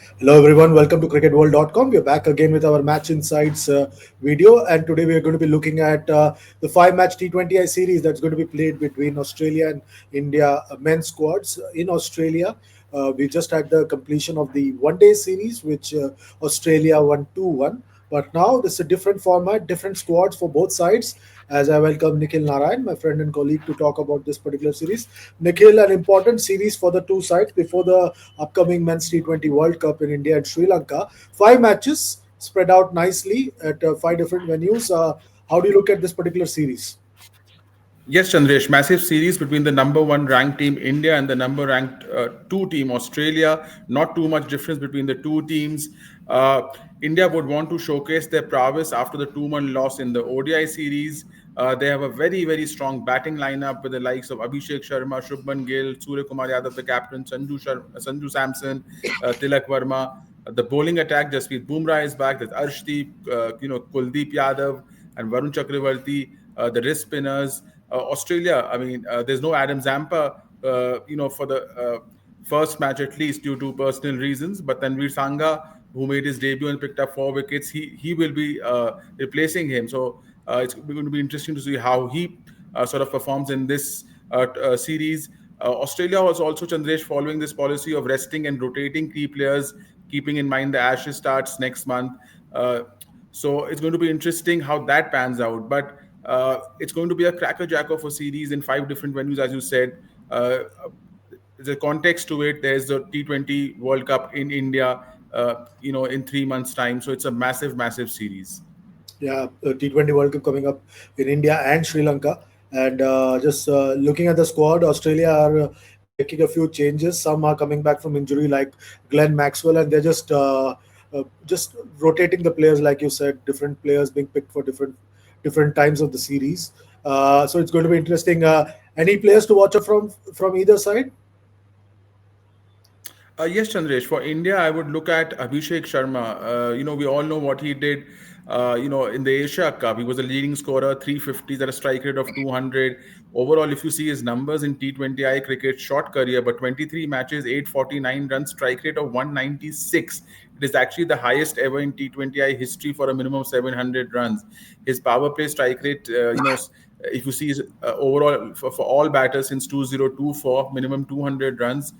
Hello everyone, welcome to cricketworld.com. We're back again with our match insights video, and today we are going to be looking at the five-match T20I series that's going to be played between Australia and India men's squads. In Australia, we just had the completion of the one-day series, which Australia won 2-1. But now this is a different format, different squads for both sides. As I welcome Nikhil Narayan, my friend and colleague, to talk about this particular series. Nikhil, an important series for the two sides before the upcoming Men's T20 World Cup in India and Sri Lanka. Five matches spread out nicely at five different venues. How do you look at this particular series? Yes, Chandresh, massive series between the number one ranked team India and the number ranked two team Australia. Not too much difference between the two teams. Uh, India would want to showcase their prowess after the 2-1 loss in the ODI series. They have a very strong batting lineup with the likes of Abhishek Sharma, Shubman Gill, Surya Kumar Yadav, the captain, Sanju Samson, Tilak Varma. The bowling attack, Jasprit Bumrah is back. There's Arshdeep, Kuldeep Yadav, and Varun Chakravarthy. The wrist spinners. Australia, I mean, there's no Adam Zampa, for the first match at least due to personal reasons. But then Veer Sangha, who made his debut and picked up 4 wickets, he will be replacing him. So it's going to be interesting to see how he sort of performs in this series. Australia was also, Chandresh, following this policy of resting and rotating key players, keeping in mind the Ashes starts next month. So it's going to be interesting how that pans out. But it's going to be a crackerjack of a series in five different venues, as you said. The context to it, there's the T20 World Cup in India, in 3 months' time. So it's a massive series. Yeah, T20 World Cup coming up in India and Sri Lanka. And just looking at the squad, Australia are making a few changes. Some are coming back from injury, like Glenn Maxwell, and they're just rotating the players, like you said, different players being picked for different times of the series. So it's going to be interesting. Any players to watch out from either side? Yes, Chandresh. For India, I would look at Abhishek Sharma. We all know what he did. In the Asia Cup, he was a leading scorer, 350s at a strike rate of 200. Overall, if you see his numbers in T20I cricket, short career, but 23 matches, 849 runs, strike rate of 196. It is actually the highest ever in T20I history for a minimum of 700 runs. His power play strike rate, if you see his overall for all batters since 2024, minimum 200 runs.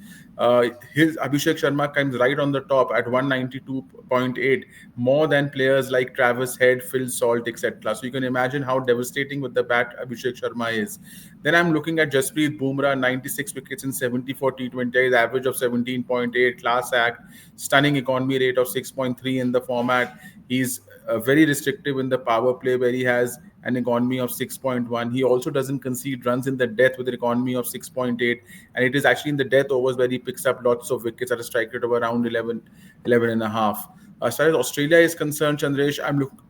His Abhishek Sharma comes right on the top at 192.8, more than players like Travis Head, Phil Salt, etc. So you can imagine how devastating with the bat Abhishek Sharma is. Then I'm looking at Jasprit Bumrah, 96 wickets in 74 T20s, average of 17.8, class act, stunning economy rate of 6.3 in the format. He's very restrictive in the power play where he has an economy of 6.1. He also doesn't concede runs in the death with an economy of 6.8. And it is actually in the death overs where he picks up lots of wickets at a strike rate of around 11 and a half. As far as Australia is concerned, Chandresh,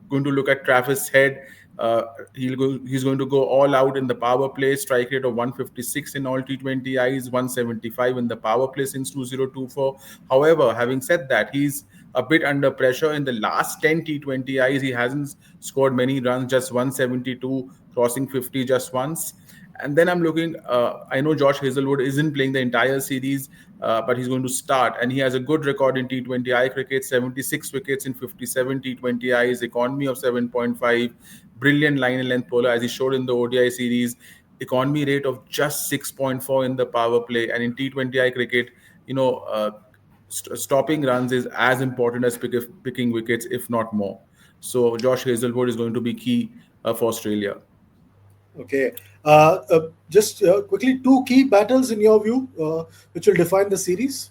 going to look at Travis Head. He's going to go all out in the power play, strike rate of 156 in all T20Is, 175 in the power play since 2024. However, having said that, he's a bit under pressure. In the last 10 T20Is, he hasn't scored many runs, just 172, crossing 50 just once. And then I'm looking, I know Josh Hazlewood isn't playing the entire series, but he's going to start. And he has a good record in T20I cricket, 76 wickets in 57 T20Is, economy of 7.5, brilliant line and length bowler, as he showed in the ODI series, economy rate of just 6.4 in the power play. And in T20I cricket, stopping runs is as important as picking wickets, if not more. So Josh Hazlewood is going to be key for Australia. Okay. Just quickly, two key battles in your view, which will define the series.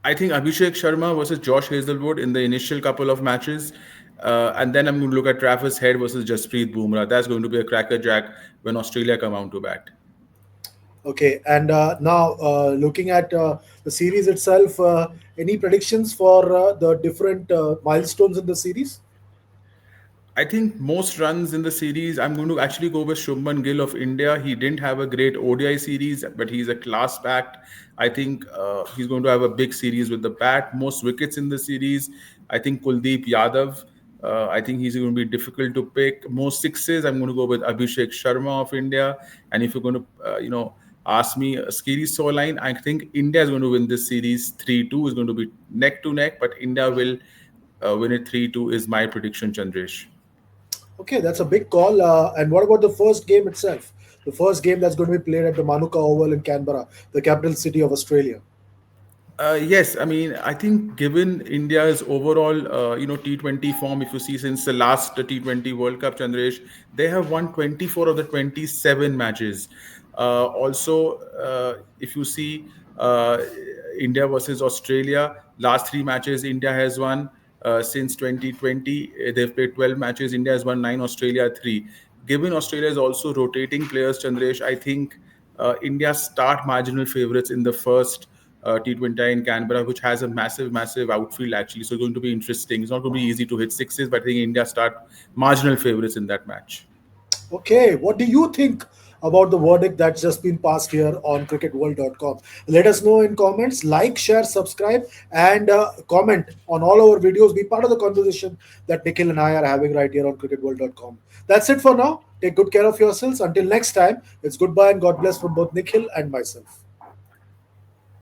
I think Abhishek Sharma versus Josh Hazlewood in the initial couple of matches. And then I'm going to look at Travis Head versus Jasprit Bumrah. That's going to be a crackerjack when Australia come out to bat. Okay, and now looking at the series itself, any predictions for the different milestones in the series? I think most runs in the series, I'm going to actually go with Shubman Gill of India. He didn't have a great ODI series, but he's a class backed. I think he's going to have a big series with the bat. Most wickets in the series, I think Kuldeep Yadav. I think he's going to be difficult to pick. Most sixes, I'm going to go with Abhishek Sharma of India. And if you're going to, ask me a scary scoreline, I think India is going to win this series 3-2. Is going to be neck to neck, but India will win it 3-2 is my prediction, Chandresh. Okay, that's a big call. And what about the first game itself? The first game that's going to be played at the Manuka Oval in Canberra, the capital city of Australia. Yes, I mean, I think given India's overall, T20 form, if you see since the last T20 World Cup, Chandresh, they have won 24 of the 27 matches. Also, if you see India versus Australia, last three matches India has won since 2020. They've played 12 matches. India has won nine, Australia three. Given Australia is also rotating players, Chandresh, I think India start marginal favorites in the first T20I in Canberra, which has a massive, massive outfield actually. So it's going to be interesting. It's not going to be easy to hit sixes, but I think India start marginal favorites in that match. Okay, what do you think about the verdict that's just been passed here on cricketworld.com? Let us know in comments. Like, share, subscribe, and comment on all our videos. Be part of the conversation that Nikhil and I are having right here on cricketworld.com. That's it for now. Take good care of yourselves. Until next time, it's goodbye and God bless from both Nikhil and myself.